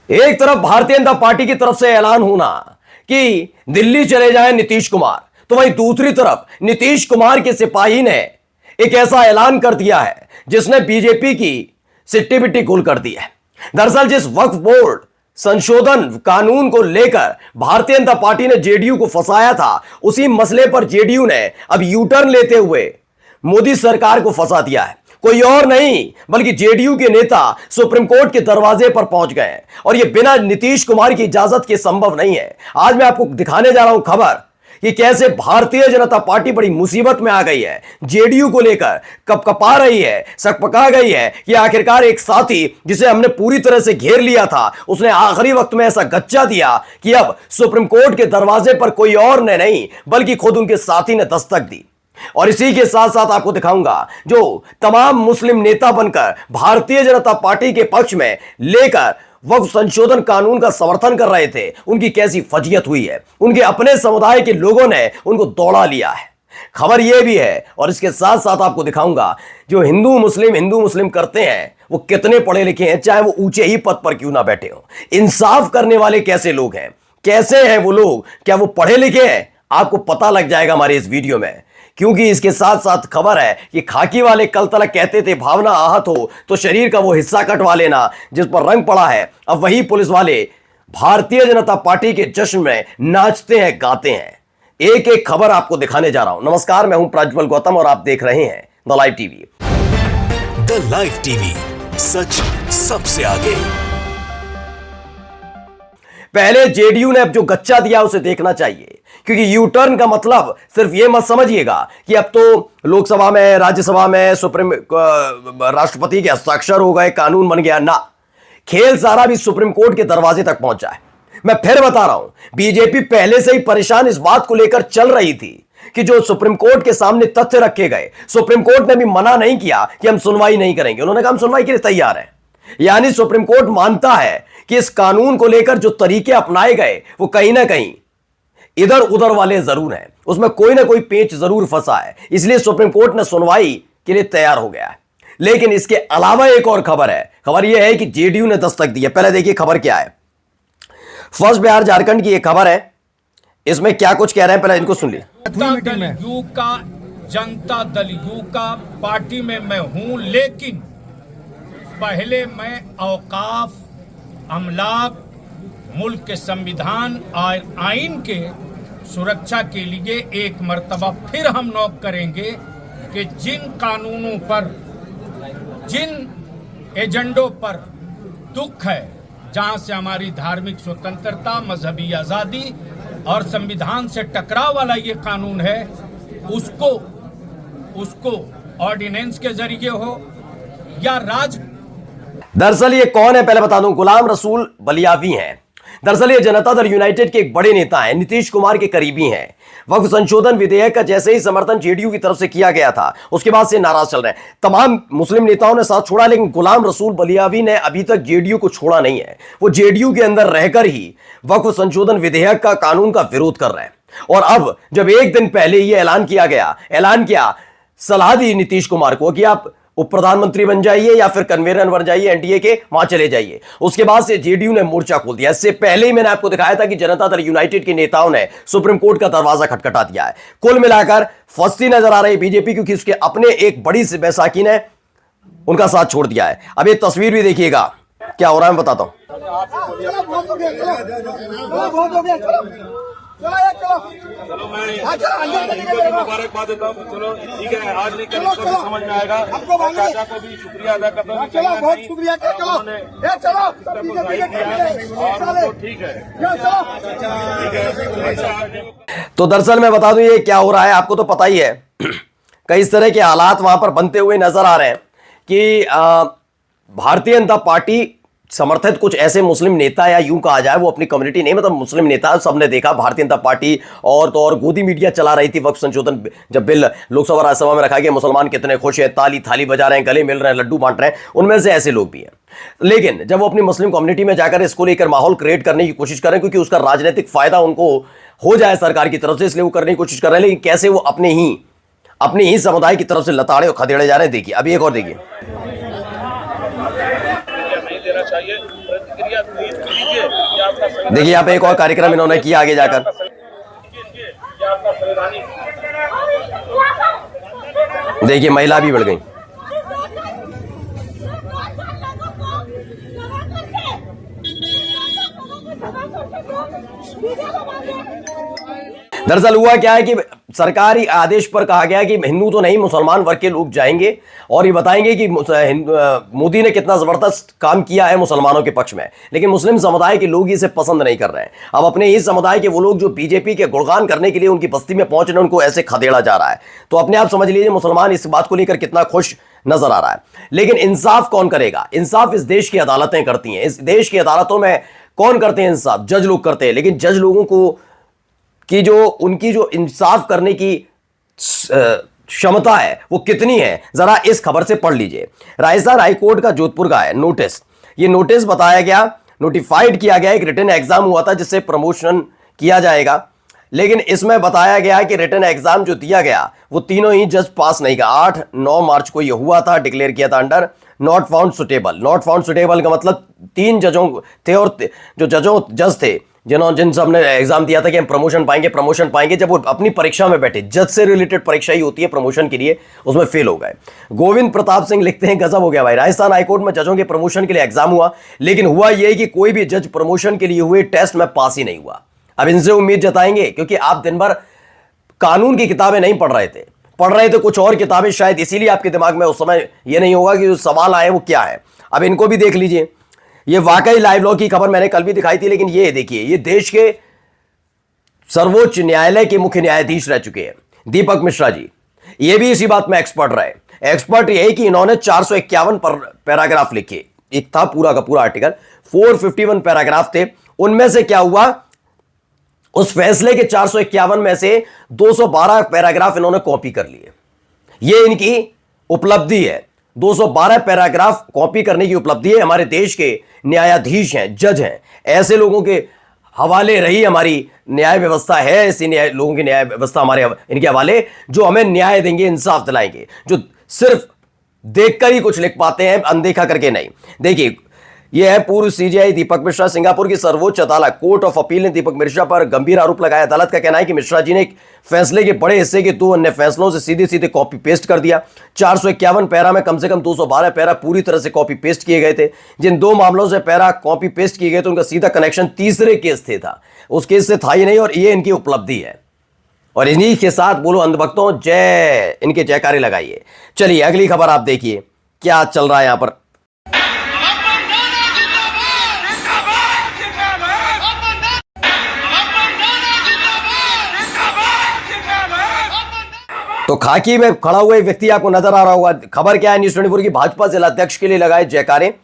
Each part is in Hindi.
एक तरफ भारतीय जनता पार्टी की तरफ से ऐलान होना कि दिल्ली चले जाएं नीतीश कुमार, तो वहीं दूसरी तरफ नीतीश कुमार के सिपाही ने एक ऐसा ऐलान कर दिया है जिसने बीजेपी की सिट्टी बिट्टी गुल कर दी है। दरअसल जिस वक्फ बोर्ड संशोधन कानून को लेकर भारतीय जनता पार्टी ने जेडीयू को फंसाया था, उसी मसले पर जेडीयू ने अब यू टर्न लेते हुए मोदी सरकार को फंसा दिया है। कोई और नहीं बल्कि जेडीयू के नेता सुप्रीम कोर्ट के दरवाजे पर पहुंच गए हैं और यह बिना नीतीश कुमार की इजाजत के संभव नहीं है। आज मैं आपको दिखाने जा रहा हूं खबर कि कैसे भारतीय जनता पार्टी बड़ी मुसीबत में आ गई है, जेडीयू को लेकर कपकपा रही है, सकपका गई है कि आखिरकार एक साथी जिसे हमने पूरी तरह से घेर लिया था, उसने आखिरी वक्त में ऐसा गच्चा दिया कि अब सुप्रीम कोर्ट के दरवाजे पर कोई और ने नहीं बल्कि खुद उनके साथी ने दस्तक दी। और इसी के साथ साथ आपको दिखाऊंगा जो तमाम मुस्लिम नेता बनकर भारतीय जनता पार्टी के पक्ष में लेकर वक्फ संशोधन कानून का समर्थन कर रहे थे, उनकी कैसी फजीयत हुई है। उनके अपने समुदाय के लोगों ने उनको दौड़ा लिया है। खबर यह भी है और इसके साथ साथ आपको दिखाऊंगा जो हिंदू मुस्लिम करते हैं वो कितने पढ़े लिखे हैं, चाहे वो ऊंचे ही पद पर क्यों ना बैठे हो। इंसाफ करने वाले कैसे लोग हैं, कैसे हैं वो लोग, क्या वो पढ़े लिखे हैं, आपको पता लग जाएगा हमारे इस वीडियो में। क्योंकि इसके साथ साथ खबर है कि खाकी वाले कल तक कहते थे भावना आहत हो तो शरीर का वो हिस्सा कटवा लेना जिस पर रंग पड़ा है, अब वही पुलिस वाले भारतीय जनता पार्टी के जश्न में नाचते हैं, गाते हैं। एक एक खबर आपको दिखाने जा रहा हूं। नमस्कार, मैं हूं प्रज्वल गौतम और आप देख रहे हैं the live TV. The live TV, सच सबसे आगे। पहले जेडीयू ने अब जो गच्चा दिया उसे देखना चाहिए, क्योंकि यू टर्न का मतलब सिर्फ यह मत समझिएगा कि अब तो लोकसभा में, राज्यसभा में सुप्रीम राष्ट्रपति के हस्ताक्षर हो गए, कानून बन गया। ना, खेल सारा भी सुप्रीम कोर्ट के दरवाजे तक पहुंचा है। मैं फिर बता रहा हूं, बीजेपी पहले से ही परेशान इस बात को लेकर चल रही थी कि जो सुप्रीम कोर्ट के सामने तथ्य रखे गए, सुप्रीम कोर्ट ने भी मना नहीं किया कि हम सुनवाई नहीं करेंगे। उन्होंने कहा हम सुनवाई के लिए तैयार हैं। यानी सुप्रीम कोर्ट मानता है कि इस कानून को लेकर जो तरीके अपनाए गए वो कहीं ना कहीं इधर उधर वाले जरूर हैं, उसमें कोई ना कोई पेच जरूर फंसा है, इसलिए सुप्रीम कोर्ट ने सुनवाई के लिए तैयार हो गया है। लेकिन इसके अलावा एक और खबर है। खबर यह है कि जेडीयू ने दस्तक दी है। पहले देखिए खबर क्या है। फर्स्ट बिहार झारखंड की एक खबर है, इसमें क्या कुछ कह रहे हैं, पहले इनको सुन लीजिए। जनता दल यू का पार्टी में मैं हूं, लेकिन पहले मैं औकाफ, अमलाक, मुल्क के संविधान और आइन के सुरक्षा के लिए एक मर्तबा फिर हम नोक करेंगे कि जिन कानूनों पर, जिन एजेंडों पर दुख है, जहां से हमारी धार्मिक स्वतंत्रता, मजहबी आजादी और संविधान से टकराव वाला ये कानून है, उसको ऑर्डिनेंस के जरिए हो या दरअसल ये कौन है पहले बता दूं, गुलाम रसूल बलियावी हैं। दरअसल ये जनता दल यूनाइटेड के एक बड़े नेता हैं, नीतीश कुमार के करीबी हैं। वक्फ संशोधन विधेयक का जैसे ही समर्थन जेडीयू की तरफ से किया गया था, उसके बाद से नाराज चल रहे हैं। तमाम मुस्लिम नेताओं ने साथ छोड़ा, लेकिन गुलाम रसूल बलियावी ने अभी तक जेडीयू को छोड़ा नहीं है। वो जेडीयू के अंदर रहकर ही वक्फ संशोधन विधेयक का, कानून का विरोध कर रहे हैं। और अब जब एक दिन पहले ये ऐलान किया, सलाह दी नीतीश कुमार को कि आप उप प्रधानमंत्री बन जाइए या फिर कन्वीनर बन जाइए एनडीए के, वहां चले जाइए। उसके बाद से जेडीयू ने मोर्चा खोल दिया। इससे पहले ही मैंने आपको दिखाया था कि जनता दल यूनाइटेड के नेताओं ने सुप्रीम कोर्ट का दरवाजा खटखटा दिया है। कुल मिलाकर फंसती नजर आ रही बीजेपी, क्योंकि उसके अपने एक बड़ी सी बैसाखी ने उनका साथ छोड़ दिया है। अब ये तस्वीर भी देखिएगा क्या हो रहा है, मैं बताता हूं। चलो मैं मुबारकबाद देता हूँ। चलो ठीक है, आज नहीं कल इसको भी समझ में आएगा। चाचा को भी शुक्रिया अदा करता हूँ। चलो बहुत शुक्रिया, चलो ठीक है। तो दरअसल मैं बता दूं ये क्या हो रहा है, आपको तो पता ही है। कई तरह के हालात वहां पर बनते हुए नजर आ रहे हैं कि भारतीय जनता पार्टी समर्थित कुछ ऐसे मुस्लिम नेता, या यूं कहा जाए वो अपनी कम्युनिटी नहीं, मतलब मुस्लिम नेता, सबने देखा भारतीय जनता पार्टी और तो और गोदी मीडिया चला रही थी। वक्फ संशोधन जब बिल लोकसभा राज्यसभा में रखा गया, मुसलमान कितने खुश हैं, ताली थाली बजा रहे हैं, गले मिल रहे हैं, लड्डू बांट रहे हैं, उनमें से ऐसे लोग भी हैं। लेकिन जब वो अपनी मुस्लिम कम्युनिटी में जाकर इसको लेकर माहौल क्रिएट करने की कोशिश करें, क्योंकि उसका राजनीतिक फायदा उनको हो जाए सरकार की तरफ से, इसलिए वो करने की कोशिश कर रहे हैं। लेकिन कैसे वो अपने ही समुदाय की तरफ से लताड़े और खदेड़े जा रहे हैं, देखिए। अभी एक और देखिए। चाहिए प्रतिक्रिया देखिए यहाँ पे एक और कार्यक्रम इन्होंने किया आगे जाकर। देखिए महिला भी बढ़ गई। दरअसल हुआ क्या है कि सरकारी आदेश पर कहा गया कि हिंदू तो नहीं मुसलमान वर्ग के लोग जाएंगे और ये बताएंगे कि मोदी ने कितना जबरदस्त काम किया है मुसलमानों के पक्ष में, लेकिन मुस्लिम समुदाय के लोग इसे पसंद नहीं कर रहे हैं। अब अपने ही समुदाय के वो लोग जो बीजेपी के गुणगान करने के लिए उनकी बस्ती में पहुंच रहे हैं उनको ऐसे खदेड़ा जा रहा है, तो अपने आप समझ लीजिए मुसलमान इस बात को लेकर कितना खुश नजर आ रहा है। लेकिन इंसाफ कौन करेगा? इंसाफ इस देश की अदालतें करती हैं। इस देश की अदालतों में कौन करते हैं इंसाफ? जज लोग करते हैं। लेकिन जज लोगों को कि जो उनकी जो इंसाफ करने की क्षमता है वो कितनी है, जरा इस खबर से पढ़ लीजिए। राजस्थान हाईकोर्ट का जोधपुर का है नोटिस। ये नोटिस बताया गया, नोटिफाइड किया गया, एक रिटन एग्जाम हुआ था जिससे प्रमोशन किया जाएगा, लेकिन इसमें बताया गया कि रिटन एग्जाम जो दिया गया वो तीनों ही जज पास नहीं किया। 8-9 मार्च को ये हुआ था, डिक्लेयर किया था under not found suitable. Not found suitable का मतलब 3 जजों थे और जो जज थे जिन सब ने एग्जाम दिया था कि हम प्रमोशन पाएंगे, जब वो अपनी परीक्षा में बैठे, जज से रिलेटेड परीक्षा ही होती है प्रमोशन के लिए, उसमें फेल हो गए। गोविंद प्रताप सिंह लिखते हैं गजब हो गया भाई, राजस्थान हाईकोर्ट में जजों के प्रमोशन के लिए एग्जाम हुआ, लेकिन हुआ यह कि कोई भी जज प्रमोशन के लिए हुए टेस्ट में पास ही नहीं हुआ। अब इनसे उम्मीद जताएंगे क्योंकि आप दिन भर कानून की किताबें नहीं पढ़ रहे थे कुछ और किताबें, शायद इसीलिए आपके दिमाग में उस समय यह नहीं होगा कि जो सवाल आए वो क्या है। अब इनको भी देख लीजिए, ये वाकई लाइव लॉ की खबर मैंने कल भी दिखाई थी, लेकिन ये देखिए, ये देश के सर्वोच्च न्यायालय के मुख्य न्यायाधीश रह चुके हैं दीपक मिश्रा जी। ये भी इसी बात में एक्सपर्ट रहे। एक्सपर्ट ये है कि इन्होंने 451 पैराग्राफ लिखे, एक था पूरा का पूरा आर्टिकल, 451 पैराग्राफ थे। उनमें से क्या हुआ, उस फैसले के 451 में से 212 पैराग्राफ इन्होंने कॉपी कर लिए। ये इनकी उपलब्धि है, 212 पैराग्राफ कॉपी करने की उपलब्धि है। हमारे देश के न्यायाधीश हैं, जज हैं, ऐसे लोगों के हवाले रही हमारी न्याय व्यवस्था है। ऐसे लोगों की न्याय व्यवस्था हमारे इनके हवाले, जो हमें न्याय देंगे, इंसाफ दिलाएंगे, जो सिर्फ देखकर ही कुछ लिख पाते हैं, अनदेखा करके नहीं। देखिए, यह है पूर्व सीजेआई दीपक मिश्रा। सिंगापुर की सर्वोच्च अदालत कोर्ट ऑफ अपील ने दीपक मिश्रा पर गंभीर आरोप लगाया। अदालत का कहना है कि मिश्रा जी ने एक फैसले के बड़े हिस्से के 2 अन्य फैसलों से सीधे सीधे कॉपी पेस्ट कर दिया। 451 पैरा में कम से कम 212 पैरा पूरी तरह से कॉपी पेस्ट किए गए थे। जिन 2 मामलों से पैरा कॉपी पेस्ट किए गए थे उनका सीधा कनेक्शन तीसरे केस से था, उस केस से था ही नहीं, और ये इनकी उपलब्धि है। और इन्हीं के साथ बोलो अंधभक्तों जय, इनके जयकारे लगाइए। चलिए अगली खबर आप देखिए क्या चल रहा है यहां पर। तो खाकी में खड़ा हुआ एक व्यक्ति आपको नजर आ रहा होगा। खबर क्या है, न्यूज़ 24 की, भाजपा जिलाध्यक्ष के लिए लगाए जयकारे,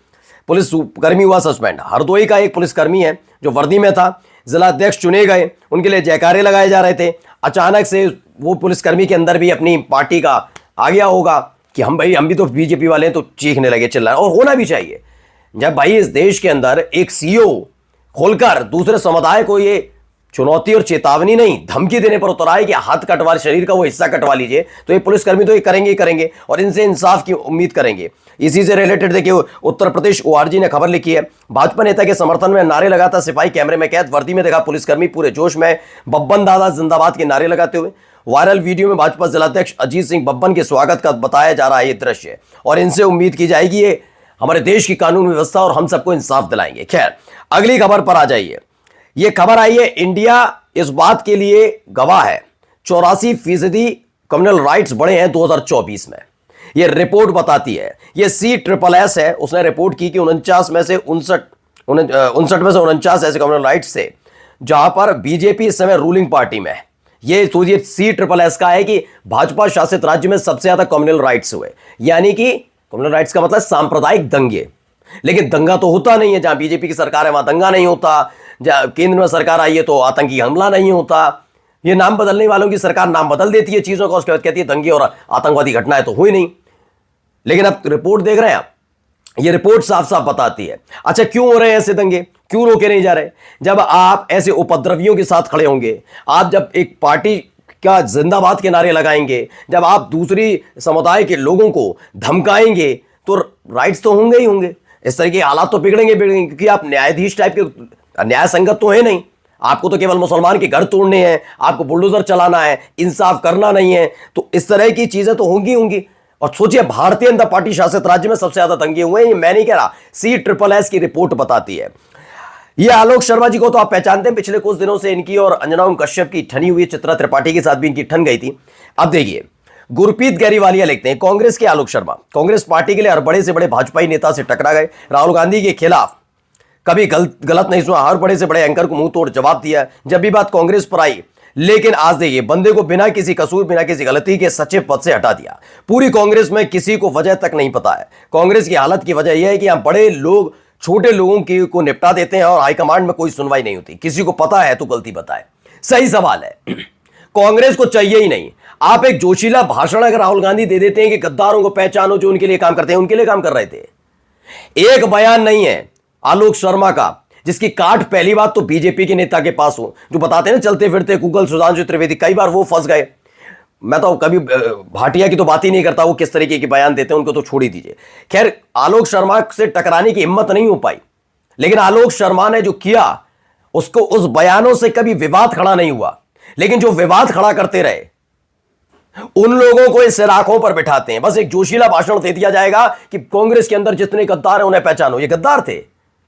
पुलिस कर्मी हुआ सस्पेंड। हरदोई का एक पुलिसकर्मी है जो वर्दी में था, जिलाध्यक्ष चुने गए, उनके लिए जयकारे लगाए जा रहे थे। अचानक से वो पुलिसकर्मी के अंदर भी अपनी पार्टी का आ गया होगा कि हम भी तो बीजेपी वाले हैं, तो चीखने लगे, चिल्लाए, और होना भी चाहिए। जब भाई इस देश के अंदर एक सीईओ खोलकर दूसरे समुदाय को ये चुनौती और चेतावनी नहीं, धमकी देने पर उतर आए कि हाथ कटवा, शरीर का वो हिस्सा कटवा लीजिए, तो ये पुलिसकर्मी तो ये करेंगे ही करेंगे, और इनसे इंसाफ की उम्मीद करेंगे। इसी से रिलेटेड देखिए, उत्तर प्रदेश ORG ने खबर लिखी है, भाजपा नेता के समर्थन में नारे लगाता सिपाही कैमरे में कैद, वर्दी में देखा पुलिसकर्मी पूरे जोश में बब्बन दादा जिंदाबाद के नारे लगाते हुए। वायरल वीडियो में भाजपा जिलाध्यक्ष अजीत सिंह बब्बन के स्वागत का बताया जा रहा है ये दृश्य, और इनसे उम्मीद की जाएगी ये हमारे देश की कानून व्यवस्था और हम सबको इंसाफ दिलाएंगे। खैर अगली खबर पर आ जाइए। यह खबर आई है, इंडिया इस बात के लिए गवाह है 84% कम्युनल राइट्स बढ़े हैं 2024 में। यह रिपोर्ट बताती है, यह CSSS है, उसने रिपोर्ट की कि 49 में से 49 ऐसे कम्युनल राइट्स थे जहां पर बीजेपी इस समय रूलिंग पार्टी में है। यह सोचिए CSSS का है कि भाजपा शासित राज्य में सबसे ज्यादा कम्युनल राइट्स हुए, यानी कि कम्युनल राइट्स का मतलब सांप्रदायिक दंगे। लेकिन दंगा तो होता नहीं है, जहां बीजेपी की सरकार है वहां दंगा नहीं होता, जहां केंद्र में सरकार आई है तो आतंकी हमला नहीं होता। ये नाम बदलने वालों की सरकार नाम बदल देती है चीजों का, उसके बाद कहती है दंगे और आतंकवादी घटनाएं तो हुई नहीं। लेकिन अब रिपोर्ट देख रहे हैं आप, ये रिपोर्ट साफ साफ बताती है। अच्छा, क्यों हो रहे हैं ऐसे दंगे, क्यों रोके नहीं जा रहे? जब आप ऐसे उपद्रवियों के साथ खड़े होंगे, आप जब एक पार्टी का जिंदाबाद के नारे लगाएंगे, जब आप दूसरी समुदाय के लोगों को धमकाएंगे, तो राइट्स तो होंगे ही होंगे। इस तरह के हालात तो बिगड़ेंगे बिगड़ेंगे, क्योंकि आप न्यायाधीश टाइप के न्याय संगत तो है नहीं। आपको तो केवल मुसलमान के घर तोड़ने हैं, आपको बुलडोजर चलाना है, इंसाफ करना नहीं है। तो इस तरह की चीजें तो होंगी होंगी। और सोचिए, भारतीय जनता पार्टी शासित राज्य में सबसे ज्यादा दंगे हुए हैं, ये मैं नहीं कह रहा, CSSS की रिपोर्ट बताती है। ये आलोक शर्मा जी को तो आप पहचानते हैं, पिछले कुछ दिनों से इनकी और अंजना ओम कश्यप की ठनी हुई, चित्रा त्रिपाठी के साथ भी इनकी ठन गई थी। अब देखिए, गुरप्रीत गैरीवालिया लिखते हैं, कांग्रेस के आलोक शर्मा कांग्रेस पार्टी के लिए हर बड़े से बड़े भाजपाई नेता से टकरा गए, राहुल गांधी के खिलाफ कभी गलत नहीं सुना, हर बड़े से बड़े एंकर को मुंह तोड़ जवाब दिया जब भी बात कांग्रेस पर आई। लेकिन आज देखिए, बंदे को बिना किसी कसूर, बिना किसी गलती के सचिव पद से हटा दिया। पूरी कांग्रेस में किसी को वजह तक नहीं पता है। कांग्रेस की हालत की वजह यह है कि यहां बड़े लोग छोटे लोगों की को निपटा देते हैं और हाईकमांड में कोई सुनवाई नहीं होती। किसी को पता है तो गलती बताए। सही सवाल है, कांग्रेस को चाहिए ही नहीं। आप एक जोशीला भाषण अगर राहुल गांधी दे देते हैं कि गद्दारों को पहचानो जो उनके लिए काम करते हैं, उनके लिए काम कर रहे थे। एक बयान नहीं है आलोक शर्मा का जिसकी काट पहली बात तो बीजेपी के नेता के पास हो, जो बताते हैं ना चलते फिरते गूगल सुधांशु त्रिवेदी, कई बार वो फंस गए। मैं तो कभी भाटिया की तो बात ही नहीं करता, वो किस तरीके के बयान देते हैं उनको तो छोड़ ही दीजिए। खैर, आलोक शर्मा से टकराने की हिम्मत नहीं हो पाई, लेकिन आलोक शर्मा ने जो किया उसको, उस बयानों से कभी विवाद खड़ा नहीं हुआ। लेकिन जो विवाद खड़ा करते रहे उन लोगों को इस आंखों पर बिठाते हैं। बस एक जोशीला भाषण दे दिया जाएगा कि कांग्रेस के अंदर जितने गद्दार हैं उन्हें पहचानो। ये गद्दार थे,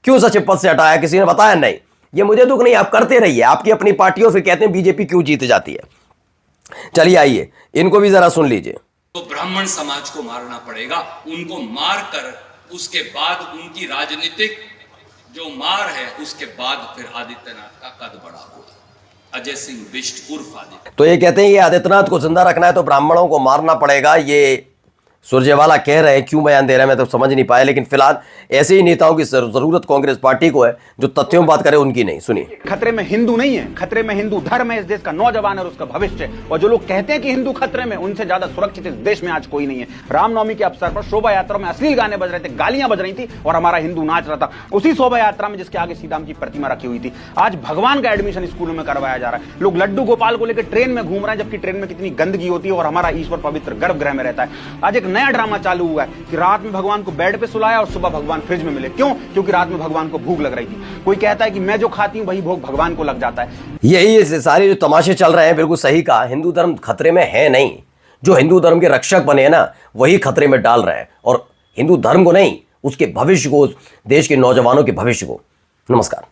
क्यों सचिव पद से हटाया, किसी ने बताया नहीं। ये मुझे दुख नहीं, आप करते रहिए, आपकी अपनी पार्टी और फिर कहते हैं बीजेपी क्यों जीत जाती है। चलिए आइए, इनको भी जरा सुन लीजिए। तो ब्राह्मण समाज को मारना पड़ेगा, उनको मार कर उसके बाद उनकी राजनीतिक जो मार है उसके बाद फिर आदित्यनाथ का कद बढ़ा हुआ। अजय सिंह बिष्ट उर्फ आदित्य। तो ये कहते हैं ये आदित्यनाथ को जिंदा रखना है तो ब्राह्मणों को मारना पड़ेगा। ये सुरजेवाला कह रहे हैं, क्यों बयान दे रहे हैं मैं तो समझ नहीं पाया। लेकिन फिलहाल ऐसे ही नेताओं की जरूरत कांग्रेस पार्टी को है जो तथ्यों में बात करे, उनकी नहीं। सुनिए, खतरे में हिंदू नहीं है, खतरे में हिंदू धर्म है, इस देश का नौजवान और उसका भविष्य। और जो लोग कहते हैं कि हिंदू खतरे में, उनसे ज्यादा सुरक्षित इस देश में आज कोई नहीं है। रामनवमी के अवसर पर शोभा यात्रा में अश्लील गाने बज रहे थे, गालियां बज रही थी और हमारा हिंदू नाच रहा था उसी शोभा यात्रा में जिसके आगे सीताराम की प्रतिमा रखी हुई थी। आज भगवान का एडमिशन स्कूलों में करवाया जा रहा है। लोग लड्डू गोपाल को लेकर ट्रेन में घूम रहे हैं, जबकि ट्रेन में कितनी गंदगी होती है और हमारा ईश्वर पवित्र गर्भगृह में रहता है। आज एक नया ड्रामा चालू हुआ है कि रात में भगवान को बेड पे सुलाया और सुबह भगवान फ्रिज में मिले। क्यों? क्योंकि रात में भगवान को भूख लग रही थी। कोई कहता है कि मैं जो खाती हूं वही भोग भगवान को लग जाता है। यही सारे जो तमाशे चल रहे हैं, बिल्कुल सही कहा। हिंदू धर्म खतरे में है नहीं, जो हिंदू धर्म के रक्षक बने हैं ना, वही खतरे में डाल रहे हैं। और हिंदू धर्म को नहीं, उसके भविष्य को, देश के नौजवानों के भविष्य को। नमस्कार।